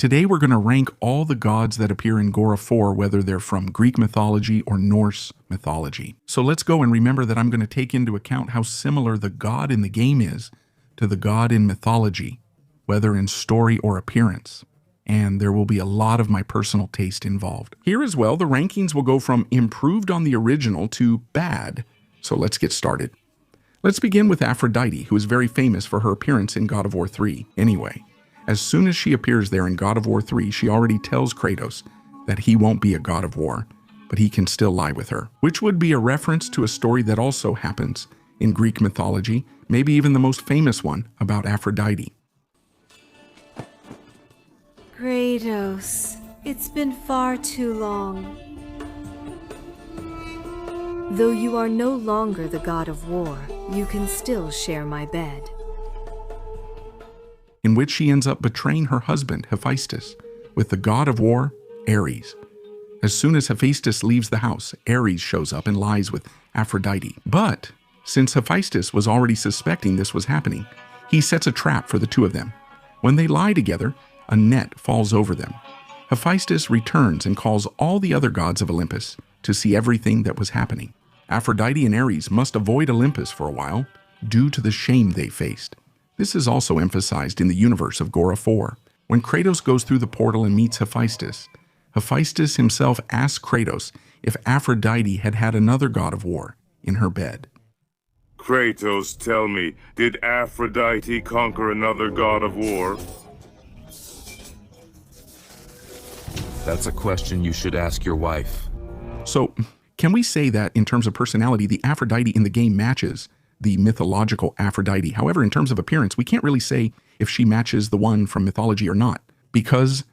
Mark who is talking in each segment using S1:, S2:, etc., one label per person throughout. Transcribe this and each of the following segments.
S1: Today we're going to rank all the gods that appear in Gora 4, whether they're from Greek mythology or Norse mythology. So let's go, and remember that I'm going to take into account how similar the god in the game is to the god in mythology, whether in story or appearance. And there will be a lot of my personal taste involved. Here as well, the rankings will go from improved on the original to bad. So let's get started. Let's begin with Aphrodite, who is very famous for her appearance in God of War 3. Anyway, as soon as she appears there in God of War 3, she already tells Kratos that he won't be a god of war, but he can still lie with her, which would be a reference to a story that also happens in Greek mythology, maybe even the most famous one about Aphrodite.
S2: Kratos, it's been far too long. Though you are no longer the god of war, you can still share my bed.
S1: In which she ends up betraying her husband, Hephaestus, with the god of war, Ares. As soon as Hephaestus leaves the house, Ares shows up and lies with Aphrodite. But since Hephaestus was already suspecting this was happening, he sets a trap for the two of them. When they lie together, a net falls over them. Hephaestus returns and calls all the other gods of Olympus to see everything that was happening. Aphrodite and Ares must avoid Olympus for a while due to the shame they faced. This is also emphasized in the universe of Gora 4. When Kratos goes through the portal and meets Hephaestus, Hephaestus himself asks Kratos if Aphrodite had had another god of war in her bed.
S3: Kratos, tell me, did Aphrodite conquer another god of war?
S4: That's a question you should ask your wife.
S1: So, can we say that in terms of personality, the Aphrodite in the game matches the mythological Aphrodite? However, in terms of appearance, we can't really say if she matches the one from mythology or not, because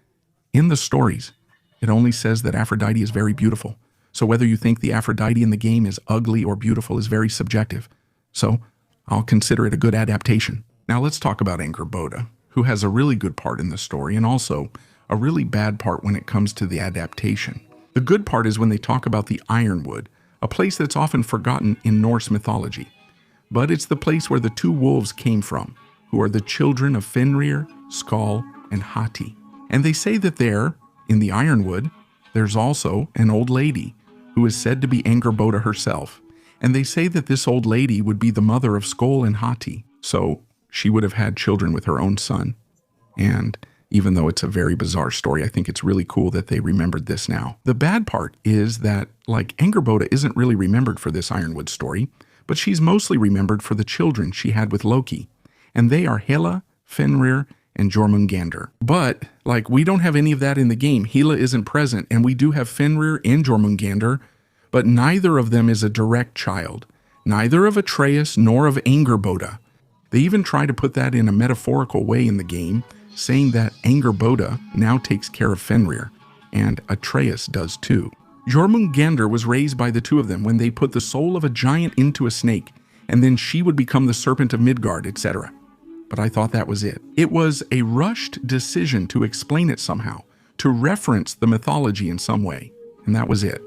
S1: in the stories, it only says that Aphrodite is very beautiful. So whether you think the Aphrodite in the game is ugly or beautiful is very subjective. So I'll consider it a good adaptation. Now let's talk about Angrboda, who has a really good part in the story and also a really bad part when it comes to the adaptation. The good part is when they talk about the Ironwood, a place that's often forgotten in Norse mythology. But it's the place where the two wolves came from, who are the children of Fenrir, Skoll, and Hati. And they say that there, in the Ironwood, there's also an old lady who is said to be Angrboda herself. And they say that this old lady would be the mother of Skoll and Hati, so she would have had children with her own son. And even though it's a very bizarre story, I think it's really cool that they remembered this now. The bad part is that, like, Angrboda isn't really remembered for this Ironwood story, but she's mostly remembered for the children she had with Loki, and they are Hela, Fenrir, and Jormungandr. But, like, we don't have any of that in the game. Hela isn't present, and we do have Fenrir and Jormungandr, but neither of them is a direct child, neither of Atreus nor of Angrboda. They even try to put that in a metaphorical way in the game, saying that Angrboda now takes care of Fenrir, and Atreus does too. Jormungandr was raised by the two of them when they put the soul of a giant into a snake, and then she would become the serpent of Midgard, etc. But I thought that was it. It was a rushed decision to explain it somehow, to reference the mythology in some way, and that was it.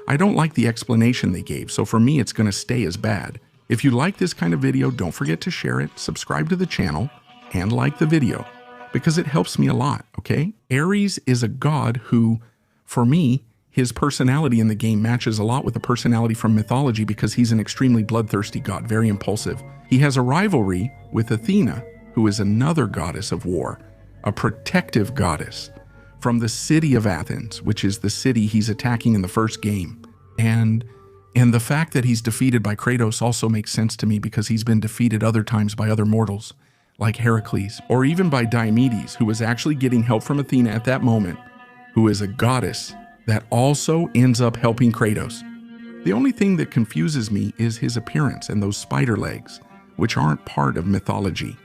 S1: I don't like the explanation they gave, so for me it's going to stay as bad. If you like this kind of video, don't forget to share it, subscribe to the channel, and like the video, because it helps me a lot, okay? Ares is a god who, for me, his personality in the game matches a lot with the personality from mythology because he's an extremely bloodthirsty god, very impulsive. He has a rivalry with Athena, who is another goddess of war, a protective goddess from the city of Athens, which is the city he's attacking in the first game. And the fact that he's defeated by Kratos also makes sense to me because he's been defeated other times by other mortals, like Hercules, or even by Diomedes, who was actually getting help from Athena at that moment, who is a goddess that also ends up helping Kratos. The only thing that confuses me is his appearance and those spider legs, which aren't part of mythology.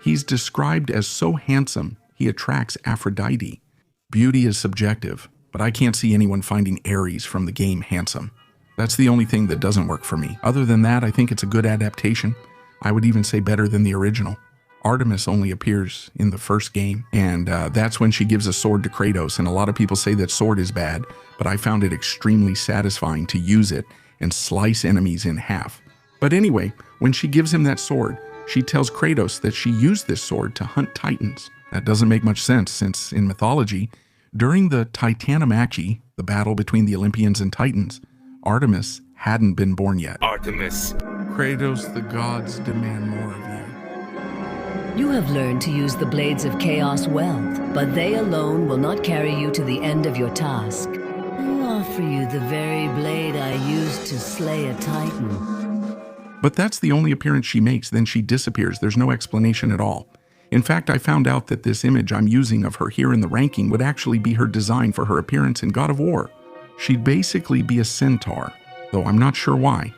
S1: He's described as so handsome, he attracts Aphrodite. Beauty is subjective, but I can't see anyone finding Ares from the game handsome. That's the only thing that doesn't work for me. Other than that, I think it's a good adaptation. I would even say better than the original. Artemis only appears in the first game, and that's when she gives a sword to Kratos, and a lot of people say that sword is bad, but I found it extremely satisfying to use it and slice enemies in half. But anyway, when she gives him that sword, she tells Kratos that she used this sword to hunt titans, That doesn't make much sense, since in mythology, during the Titanomachy, the battle between the Olympians and Titans, Artemis hadn't been born yet.
S3: Artemis.
S1: Kratos, the gods demand more of you.
S5: You have learned to use the blades of chaos well, but they alone will not carry you to the end of your task. I'll offer you the very blade I used to slay a Titan.
S1: But that's the only appearance she makes, then she disappears. There's no explanation at all. In fact, I found out that this image I'm using of her here in the ranking would actually be her design for her appearance in God of War. She'd basically be a centaur, though I'm not sure why.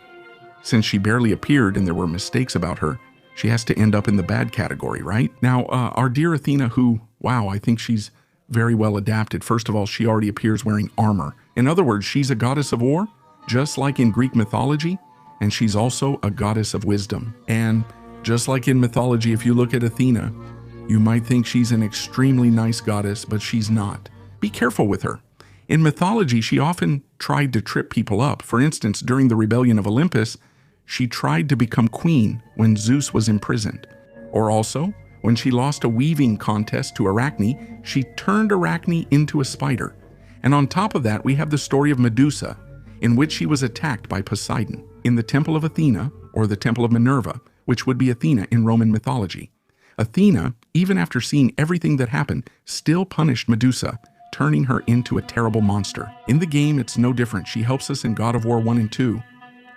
S1: Since she barely appeared and there were mistakes about her, she has to end up in the bad category, right? Now, our dear Athena, who, wow, I think she's very well adapted. First of all, she already appears wearing armor. In other words, she's a goddess of war, just like in Greek mythology, and she's also a goddess of wisdom. And just like in mythology, if you look at Athena, you might think she's an extremely nice goddess, but she's not. Be careful with her. In mythology, she often tried to trip people up. For instance, during the rebellion of Olympus, she tried to become queen when Zeus was imprisoned. Or also, when she lost a weaving contest to Arachne, she turned Arachne into a spider. And on top of that, we have the story of Medusa, in which she was attacked by Poseidon in the Temple of Athena, or the Temple of Minerva, which would be Athena in Roman mythology. Athena, even after seeing everything that happened, still punished Medusa, turning her into a terrible monster. In the game, it's no different. She helps us in God of War 1 and 2.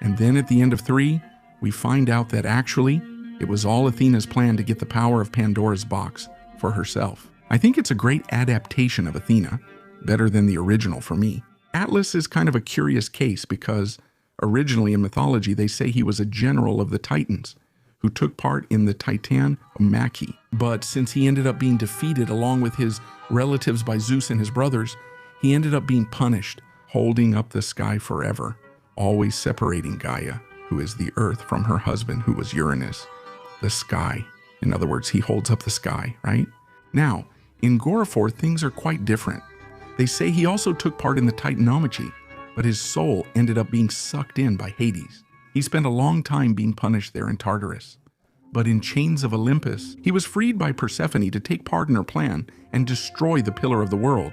S1: And then at the end of 3, we find out that actually, it was all Athena's plan to get the power of Pandora's box for herself. I think it's a great adaptation of Athena, better than the original for me. Atlas is kind of a curious case because originally in mythology, they say he was a general of the Titans who took part in the Titanomachy. But since he ended up being defeated along with his relatives by Zeus and his brothers, he ended up being punished, holding up the sky forever, always separating Gaia, who is the earth, from her husband, who was Uranus, the sky. In other words, he holds up the sky, right? Now, in Gorofor, things are quite different. They say he also took part in the Titanomachy, but his soul ended up being sucked in by Hades. He spent a long time being punished there in Tartarus. But in Chains of Olympus, he was freed by Persephone to take part in her plan and destroy the Pillar of the World.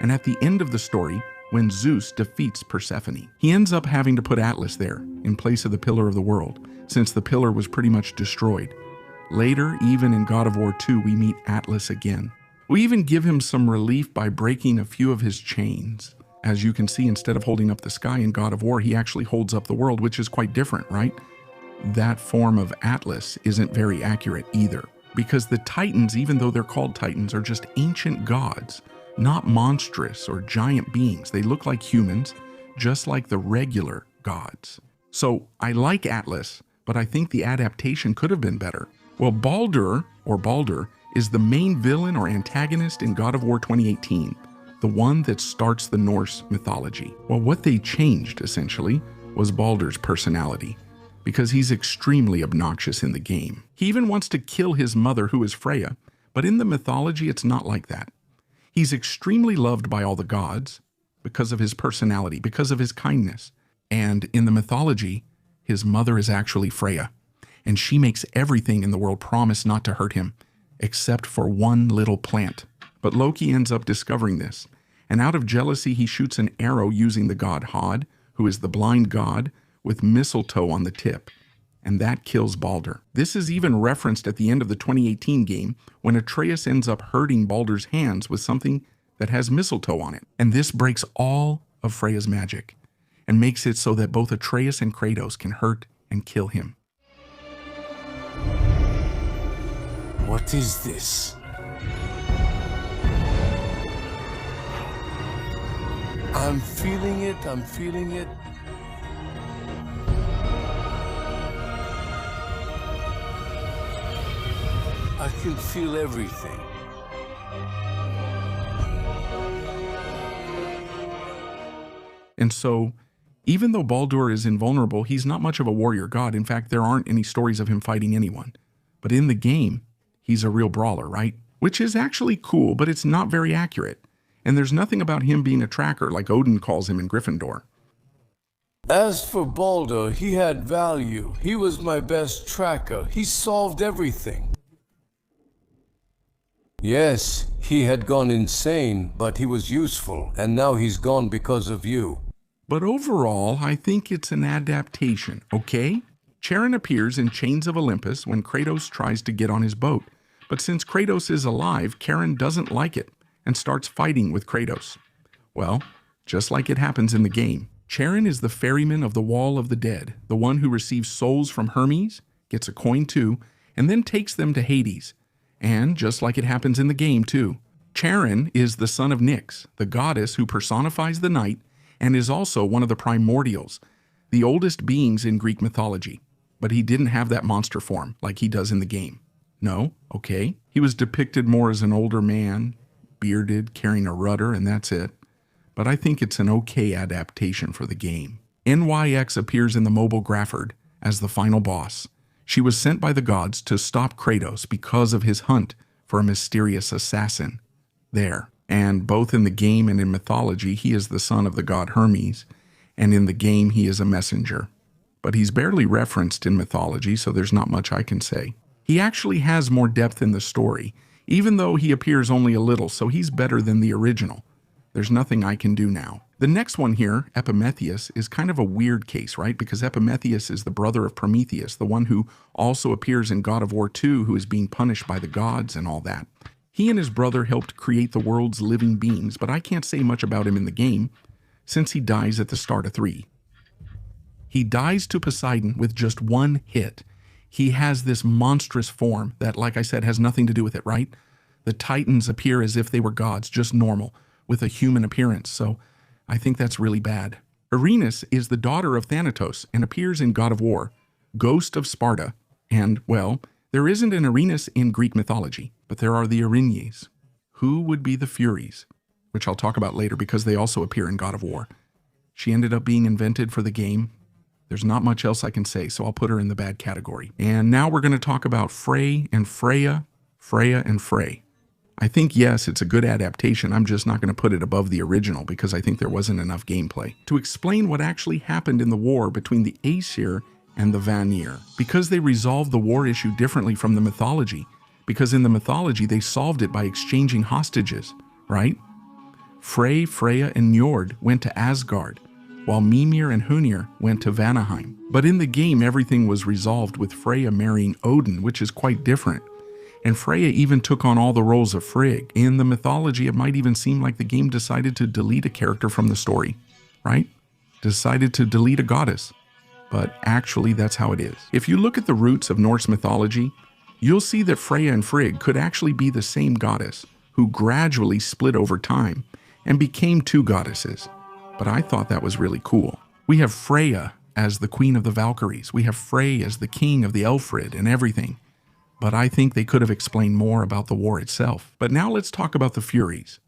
S1: And at the end of the story, when Zeus defeats Persephone, he ends up having to put Atlas there in place of the Pillar of the World, since the pillar was pretty much destroyed. Later, even in God of War 2, we meet Atlas again. We even give him some relief by breaking a few of his chains. As you can see, instead of holding up the sky in God of War, he actually holds up the world, which is quite different, right? That form of Atlas isn't very accurate either, because the Titans, even though they're called Titans, are just ancient gods, not monstrous or giant beings. They look like humans, just like the regular gods. So I like Atlas, but I think the adaptation could have been better. Well, Baldur, is the main villain or antagonist in God of War 2018, the one that starts the Norse mythology. Well, what they changed, essentially, was Baldur's personality, because he's extremely obnoxious in the game. He even wants to kill his mother, who is Freya, but in the mythology, it's not like that. He's extremely loved by all the gods because of his personality, because of his kindness. And in the mythology, his mother is actually Freya, and she makes everything in the world promise not to hurt him, except for one little plant. But Loki ends up discovering this, and out of jealousy, he shoots an arrow using the god Hod, who is the blind god, with mistletoe on the tip, and that kills Baldur. This is even referenced at the end of the 2018 game, when Atreus ends up hurting Baldur's hands with something that has mistletoe on it. And this breaks all of Freya's magic, and makes it so that both Atreus and Kratos can hurt and kill him.
S6: What is this? I'm feeling it. I can feel everything.
S1: And so, even though Baldur is invulnerable, he's not much of a warrior god. In fact, there aren't any stories of him fighting anyone. But in the game, he's a real brawler, right? Which is actually cool, but it's not very accurate. And there's nothing about him being a tracker like Odin calls him in Gryffindor.
S6: As for Baldur, he had value. He was my best tracker. He solved everything. Yes, he had gone insane, but he was useful, and now he's gone because of you.
S1: But overall, I think it's an adaptation, okay? Charon appears in Chains of Olympus when Kratos tries to get on his boat. But since Kratos is alive, Charon doesn't like it and starts fighting with Kratos. Well, just like it happens in the game, Charon is the ferryman of the Wall of the Dead, the one who receives souls from Hermes, gets a coin too, and then takes them to Hades. And just like it happens in the game too, Charon is the son of Nyx, the goddess who personifies the night and is also one of the primordials, the oldest beings in Greek mythology. But he didn't have that monster form like he does in the game. No, okay. He was depicted more as an older man, bearded, carrying a rudder, and that's it. But I think it's an okay adaptation for the game. NYX appears in the mobile Grafford as the final boss. She was sent by the gods to stop Kratos because of his hunt for a mysterious assassin. There. And both in the game and in mythology, he is the son of the god Hermes, and in the game he is a messenger. But he's barely referenced in mythology, so there's not much I can say. He actually has more depth in the story, even though he appears only a little, so he's better than the original. There's nothing I can do now. The next one here, Epimetheus, is kind of a weird case, right? Because Epimetheus is the brother of Prometheus, the one who also appears in God of War 2, who is being punished by the gods and all that. He and his brother helped create the world's living beings, but I can't say much about him in the game, since he dies at the start of 3. He dies to Poseidon with just one hit. He has this monstrous form that, like I said, has nothing to do with it, right? The Titans appear as if they were gods, just normal, with a human appearance, so I think that's really bad. Erinus is the daughter of Thanatos and appears in God of War, Ghost of Sparta, and, well, there isn't an Erinus in Greek mythology, but there are the Erinyes. Who would be the Furies? Which I'll talk about later because they also appear in God of War. She ended up being invented for the game. There's not much else I can say, so I'll put her in the bad category. And now we're going to talk about Frey and Freya, Freya and Frey. I think, yes, it's a good adaptation. I'm just not going to put it above the original because I think there wasn't enough gameplay to explain what actually happened in the war between the Aesir and the Vanir. Because they resolved the war issue differently from the mythology. Because in the mythology, they solved it by exchanging hostages, right? Frey, Freya, and Njord went to Asgard, while Mimir and Hunir went to Vanaheim. But in the game, everything was resolved with Freya marrying Odin, which is quite different. And Freya even took on all the roles of Frigg. In the mythology, it might even seem like the game decided to delete a character from the story, right? Decided to delete a goddess. But actually, that's how it is. If you look at the roots of Norse mythology, you'll see that Freya and Frigg could actually be the same goddess, who gradually split over time and became 2 goddesses. But I thought that was really cool. We have Freya as the queen of the Valkyries. We have Frey as the king of the Elfrid and everything. But I think they could have explained more about the war itself. But now let's talk about the Furies.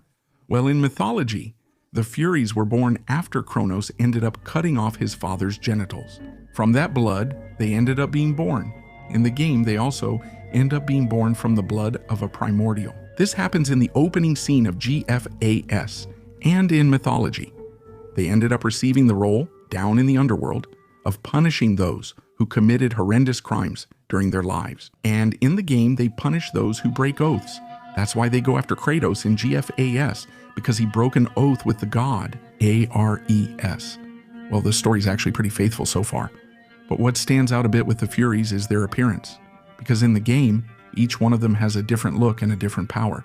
S1: Well, in mythology, the Furies were born after Kronos ended up cutting off his father's genitals. From that blood, they ended up being born. In the game, they also end up being born from the blood of a primordial. This happens in the opening scene of GFAS and in mythology. They ended up receiving the role, down in the underworld, of punishing those who committed horrendous crimes during their lives. And in the game, they punish those who break oaths. That's why they go after Kratos in GFAS, because he broke an oath with the god, Ares. Well, the story's actually pretty faithful so far. But what stands out a bit with the Furies is their appearance, because in the game, each one of them has a different look and a different power.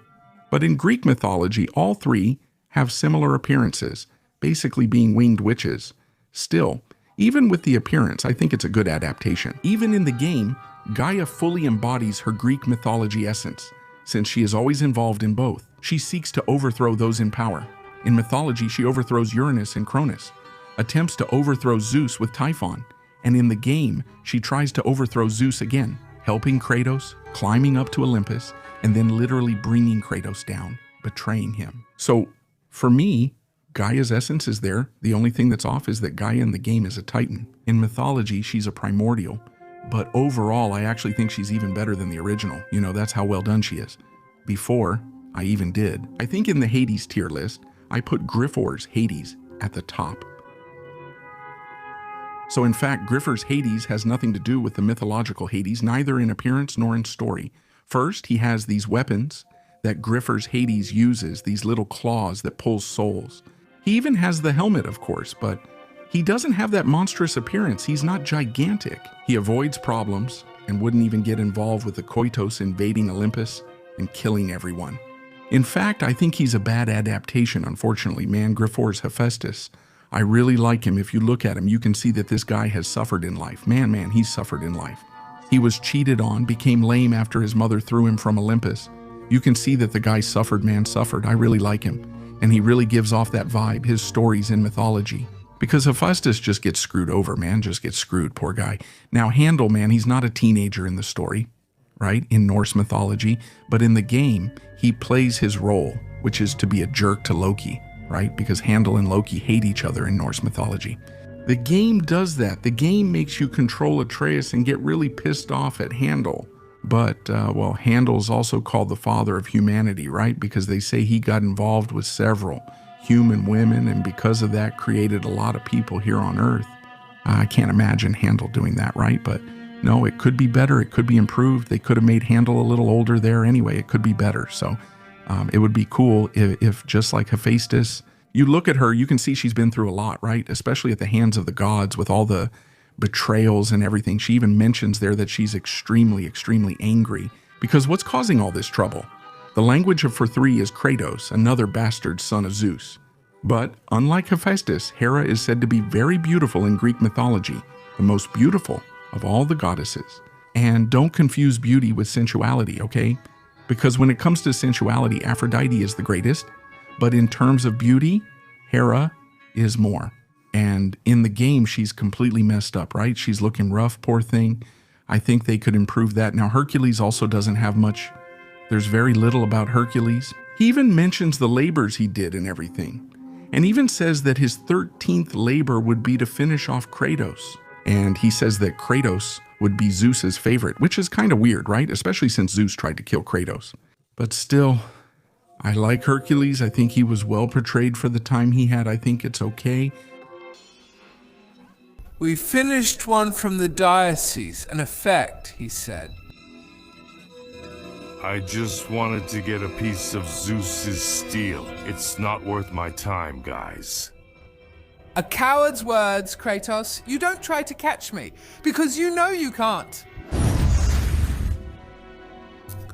S1: But in Greek mythology, all 3 have similar appearances, basically being winged witches. Still, even with the appearance, I think it's a good adaptation. Even in the game, Gaia fully embodies her Greek mythology essence, since she is always involved in both. She seeks to overthrow those in power. In mythology, she overthrows Uranus and Cronus, attempts to overthrow Zeus with Typhon, and in the game, she tries to overthrow Zeus again, helping Kratos, climbing up to Olympus, and then literally bringing Kratos down, betraying him. So, for me, Gaia's essence is there. The only thing that's off is that Gaia in the game is a Titan. In mythology, she's a primordial. But overall, I actually think she's even better than the original. You know, that's how well done she is. Before, I even did. I think in the Hades tier list, I put Griffor's Hades at the top. So in fact, Griffor's Hades has nothing to do with the mythological Hades, neither in appearance nor in story. First, he has these weapons that Griffer's Hades uses, these little claws that pulls souls. He even has the helmet, of course, but he doesn't have that monstrous appearance. He's not gigantic. He avoids problems and wouldn't even get involved with the Koitos invading Olympus and killing everyone. In fact, I think he's a bad adaptation, unfortunately. Man, Griffor's Hephaestus, I really like him. If you look at him, you can see that this guy has suffered in life. Man, he's suffered in life. He was cheated on, became lame after his mother threw him from Olympus. You can see that the guy suffered. I really like him. And he really gives off that vibe, his stories in mythology. Because Hephaestus just gets screwed over, man, just gets screwed, poor guy. Now, Handel, man, he's not a teenager in the story, right, in Norse mythology, but in the game, he plays his role, which is to be a jerk to Loki, right, because Handel and Loki hate each other in Norse mythology. The game does that. The game makes you control Atreus and get really pissed off at Handel. But, well, Handel's also called the father of humanity, right, because they say he got involved with several human women, and because of that created a lot of people here on Earth. I can't imagine Handel doing that, right? But no, it could be better. It could be improved. They could have made Handel a little older there anyway. It could be better. So it would be cool if just like Hephaestus, you look at her, you can see she's been through a lot, right? Especially at the hands of the gods with all the betrayals and everything. She even mentions there that she's extremely, extremely angry because what's causing all this trouble? The language for three is Kratos, another bastard son of Zeus. But unlike Hephaestus, Hera is said to be very beautiful in Greek mythology, the most beautiful of all the goddesses. And don't confuse beauty with sensuality, okay? Because when it comes to sensuality, Aphrodite is the greatest, but in terms of beauty, Hera is more. And in the game, she's completely messed up, right? She's looking rough, poor thing. I think they could improve that. Now, Hercules also doesn't have much. There's very little about Hercules. He even mentions the labors he did and everything, and even says that his 13th labor would be to finish off Kratos. And he says that Kratos would be Zeus's favorite, which is kind of weird, right? Especially since Zeus tried to kill Kratos. But still, I like Hercules. I think he was well portrayed for the time he had. I think it's okay.
S7: We finished one from the diocese, an effect, he said.
S3: I just wanted to get a piece of Zeus's steel. It's not worth my time, guys.
S7: A coward's words, Kratos. You don't try to catch me, because you know you can't.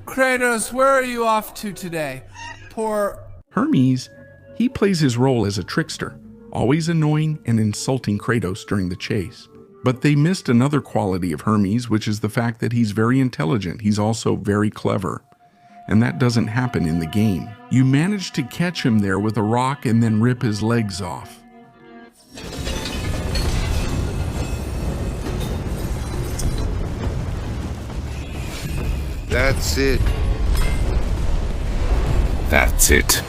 S7: Kratos, where are you off to today? Poor
S1: Hermes, he plays his role as a trickster, always annoying and insulting Kratos during the chase. But they missed another quality of Hermes, which is the fact that he's very intelligent. He's also very clever. And that doesn't happen in the game. You manage to catch him there with a rock and then rip his legs off.
S8: That's it.
S4: That's it.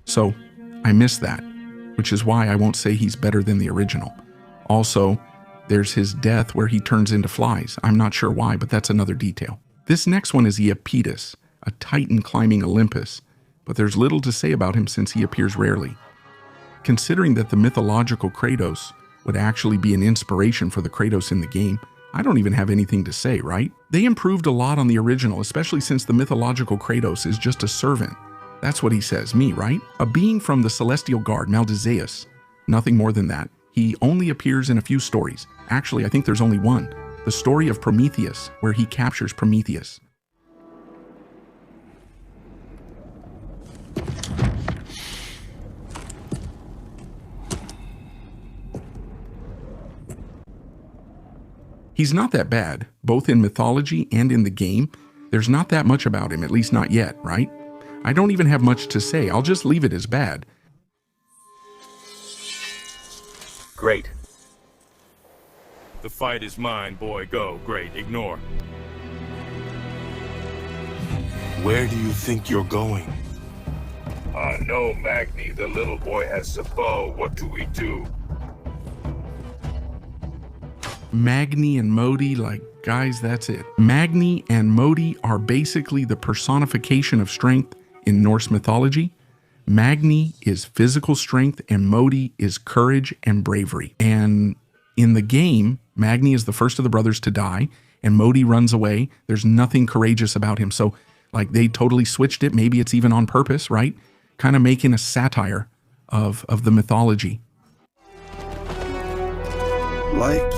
S1: So, I miss that, which is why I won't say he's better than the original. Also, there's his death where he turns into flies. I'm not sure why, but that's another detail. This next one is Iapetus, a titan climbing Olympus, but there's little to say about him since he appears rarely. Considering that the mythological Kratos would actually be an inspiration for the Kratos in the game, I don't even have anything to say, right? They improved a lot on the original, especially since the mythological Kratos is just a servant. That's what he says, me, right? A being from the celestial guard, Maldizeus. Nothing more than that. He only appears in a few stories. Actually, I think there's only one. The story of Prometheus, where he captures Prometheus. He's not that bad, both in mythology and in the game. There's not that much about him, at least not yet, right? I don't even have much to say. I'll just leave it as bad.
S3: Great. The fight is mine, boy. Go. Great. Ignore.
S8: Where do you think you're going?
S3: No, Magni. The little boy has a bow. What do we do?
S1: Magni and Modi, like, guys, that's it. Magni and Modi are basically the personification of strength in Norse mythology. Magni is physical strength and Modi is courage and bravery. And in the game, Magni is the first of the brothers to die and Modi runs away. There's nothing courageous about him. So like they totally switched it. Maybe it's even on purpose, right? Kind of making a satire of the mythology.
S8: Like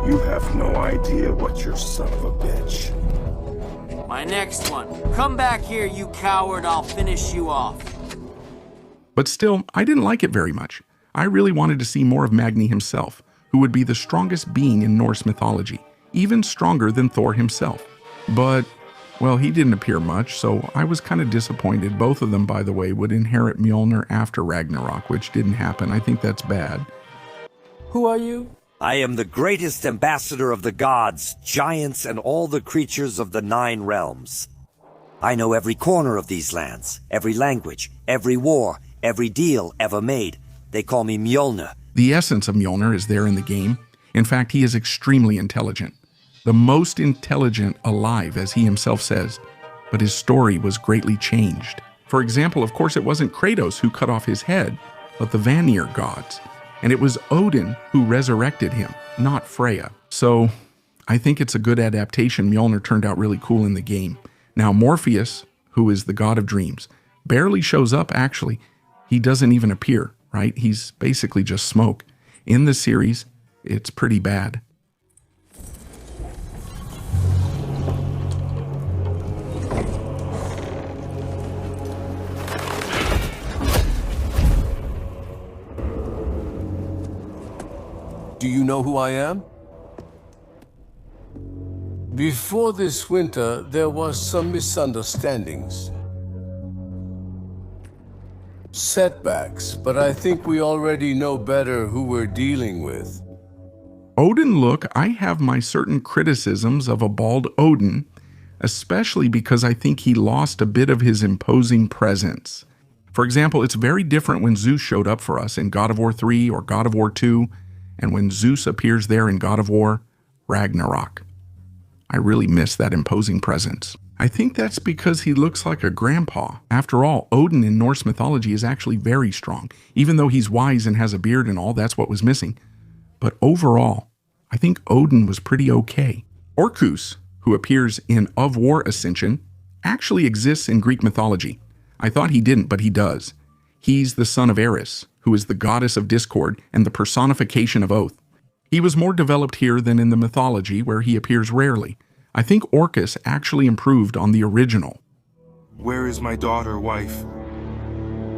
S8: you have no idea what you're son of a bitch.
S9: My next one. Come back here, you coward. I'll finish you off.
S1: But still, I didn't like it very much. I really wanted to see more of Magni himself, who would be the strongest being in Norse mythology, even stronger than Thor himself. But, well, he didn't appear much, so I was kind of disappointed. Both of them, by the way, would inherit Mjolnir after Ragnarok, which didn't happen. I think that's bad.
S9: Who are you?
S10: I am the greatest ambassador of the gods, giants, and all the creatures of the 9 realms. I know every corner of these lands, every language, every war, every deal ever made. They call me Mjolnir.
S1: The essence of Mjolnir is there in the game. In fact, he is extremely intelligent. The most intelligent alive, as he himself says. But his story was greatly changed. For example, of course, it wasn't Kratos who cut off his head, but the Vanir gods. And it was Odin who resurrected him, not Freya. So I think it's a good adaptation. Mjolnir turned out really cool in the game. Now Morpheus, who is the god of dreams, barely shows up actually. He doesn't even appear, right? He's basically just smoke. In the series, it's pretty bad.
S6: Do you know who I am? Before this winter, there was some misunderstandings. Setbacks, but I think we already know better who we're dealing with.
S1: Odin, look, I have my certain criticisms of a bald Odin, especially because I think he lost a bit of his imposing presence. For example, it's very different when Zeus showed up for us in God of War 3 or God of War 2, and when Zeus appears there in God of War, Ragnarok. I really miss that imposing presence. I think that's because he looks like a grandpa. After all, Odin in Norse mythology is actually very strong. Even though he's wise and has a beard and all, that's what was missing. But overall, I think Odin was pretty okay. Orcus, who appears in Of War Ascension, actually exists in Greek mythology. I thought he didn't, but he does. He's the son of Eris, who is the goddess of discord and the personification of oath. He was more developed here than in the mythology, where he appears rarely. I think Orcus actually improved on the original.
S8: Where is my daughter, wife?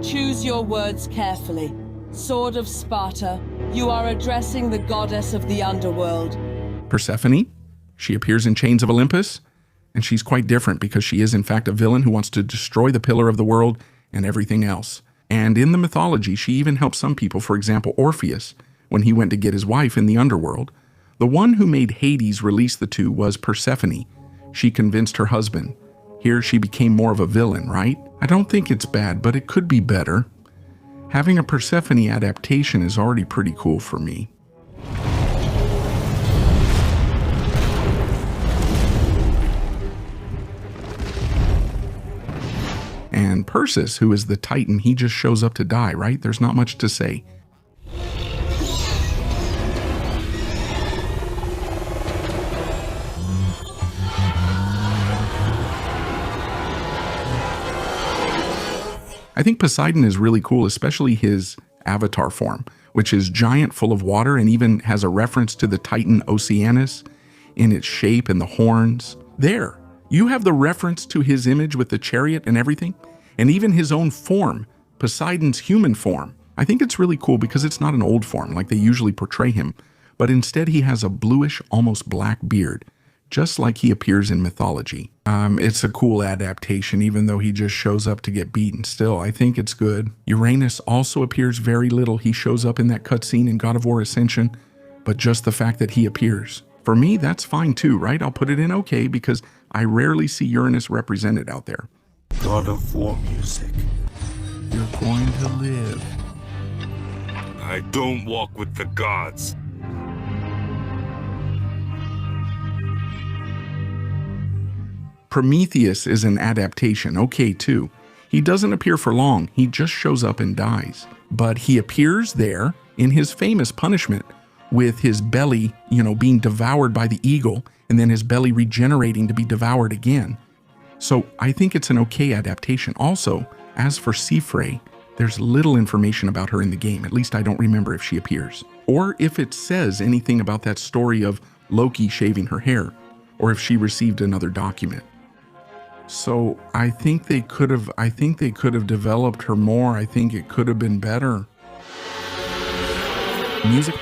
S11: Choose your words carefully. Sword of Sparta, you are addressing the goddess of the underworld.
S1: Persephone, she appears in Chains of Olympus, and she's quite different because she is in fact a villain who wants to destroy the pillar of the world and everything else. And in the mythology, she even helped some people, for example, Orpheus, when he went to get his wife in the underworld. The one who made Hades release the two was Persephone. She convinced her husband. Here she became more of a villain, right? I don't think it's bad, but it could be better. Having a Persephone adaptation is already pretty cool for me. And Perseus, who is the Titan, he just shows up to die, right? There's not much to say. I think Poseidon is really cool, especially his avatar form, which is giant, full of water, and even has a reference to the Titan Oceanus in its shape and the horns. There, you have the reference to his image with the chariot and everything, and even his own form, Poseidon's human form. I think it's really cool because it's not an old form like they usually portray him, but instead he has a bluish, almost black beard, just like he appears in mythology. It's a cool adaptation, even though he just shows up to get beaten. Still, I think it's good. Uranus also appears very little. He shows up in that cutscene in God of War Ascension, but just the fact that he appears. For me, that's fine too, right? I'll put it in okay because I rarely see Uranus represented out there.
S8: God of War music.
S1: You're going to live.
S8: I don't walk with the gods.
S1: Prometheus is an adaptation, okay too. He doesn't appear for long, he just shows up and dies. But he appears there in his famous punishment with his belly, being devoured by the eagle, and then his belly regenerating to be devoured again. So I think it's an okay adaptation. Also, as for Seafrey, there's little information about her in the game. At least I don't remember if she appears. Or if it says anything about that story of Loki shaving her hair, or if she received another document. So I think they could have developed her more. I think it could have been better. Music.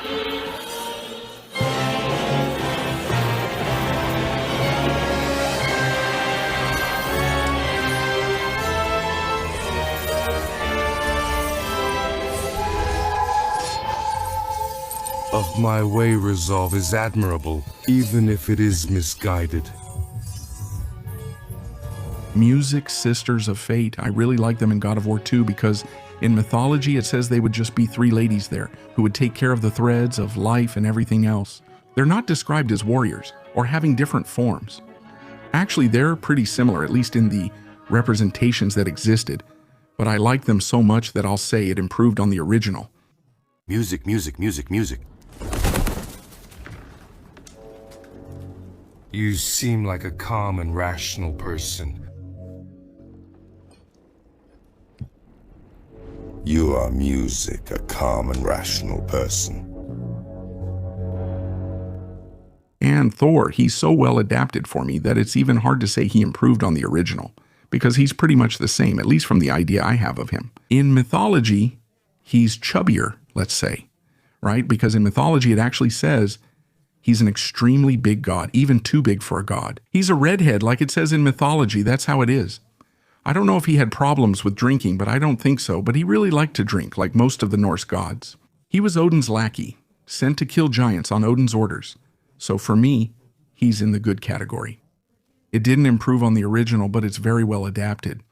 S6: Of my way resolve is admirable, even if it is misguided.
S1: Music, Sisters of Fate. I really like them in God of War 2 because in mythology it says they would just be 3 ladies there who would take care of the threads of life and everything else. They're not described as warriors or having different forms. Actually, they're pretty similar, at least in the representations that existed, but I like them so much that I'll say it improved on the original.
S6: Music, music, music, music. You seem like a calm and rational person.
S8: You are music, a calm and rational person.
S1: And Thor, he's so well adapted for me that it's even hard to say he improved on the original, because he's pretty much the same, at least from the idea I have of him. In mythology, he's chubbier, let's say, right? Because in mythology it actually says he's an extremely big god, even too big for a god. He's a redhead, like it says in mythology. That's how it is. I don't know if he had problems with drinking, but I don't think so. But he really liked to drink, like most of the Norse gods. He was Odin's lackey, sent to kill giants on Odin's orders. So for me, he's in the good category. It didn't improve on the original, but it's very well adapted.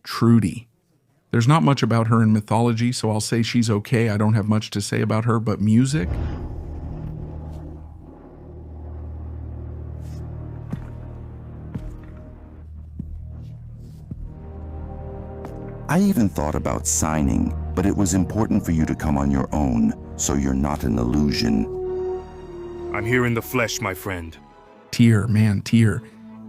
S1: Trudy. There's not much about her in mythology, so I'll say she's okay. I don't have much to say about her, but music?
S12: I even thought about signing, but it was important for you to come on your own, so you're not an illusion.
S3: I'm here in the flesh, my friend.
S1: Tyr, man, Tyr.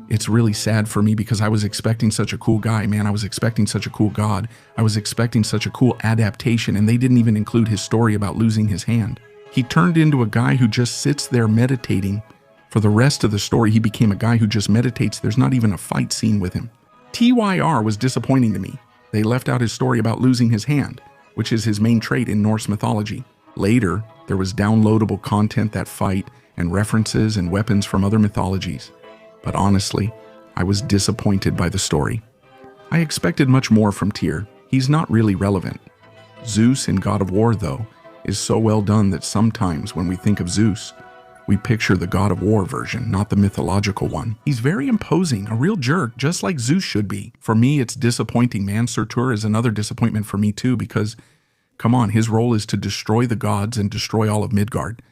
S1: It's really sad for me because I was expecting such a cool guy, man. I was expecting such a cool god. I was expecting such a cool adaptation, and they didn't even include his story about losing his hand. He turned into a guy who just sits there meditating. For the rest of the story, he became a guy who just meditates. There's not even a fight scene with him. TYR was disappointing to me. They left out his story about losing his hand, which is his main trait in Norse mythology. Later, there was downloadable content that fight and references and weapons from other mythologies. But honestly, I was disappointed by the story. I expected much more from Tyr. He's not really relevant. Zeus in God of War, though, is so well done that sometimes when we think of Zeus, we picture the God of War version, not the mythological one. He's very imposing, a real jerk, just like Zeus should be. For me, it's disappointing, man. Surtur is another disappointment for me too, because, come on, his role is to destroy the gods and destroy all of Midgard.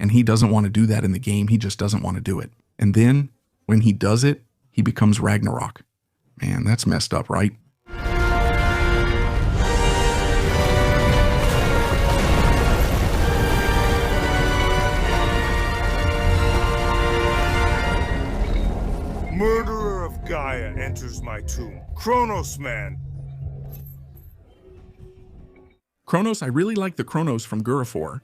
S1: And he doesn't want to do that in the game, he just doesn't want to do it. And then, when he does it, he becomes Ragnarok. Man, that's messed up, right?
S3: Murderer of Gaia enters my tomb. Kronos man.
S1: Kronos, I really like the Kronos from Gurifor.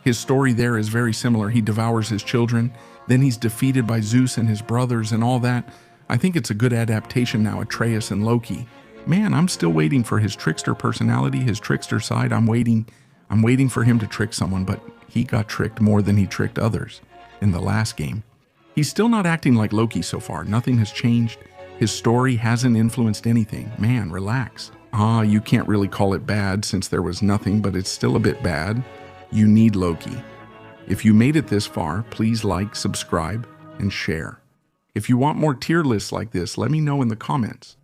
S1: His story there is very similar. He devours his children, then he's defeated by Zeus and his brothers and all that. I think it's a good adaptation now, Atreus and Loki. Man, I'm still waiting for his trickster personality, his trickster side. I'm waiting for him to trick someone, but he got tricked more than he tricked others in the last game. He's still not acting like Loki so far. Nothing has changed. His story hasn't influenced anything. Man, relax. You can't really call it bad since there was nothing, but it's still a bit bad. You need Loki. If you made it this far, please like, subscribe, and share. If you want more tier lists like this, let me know in the comments.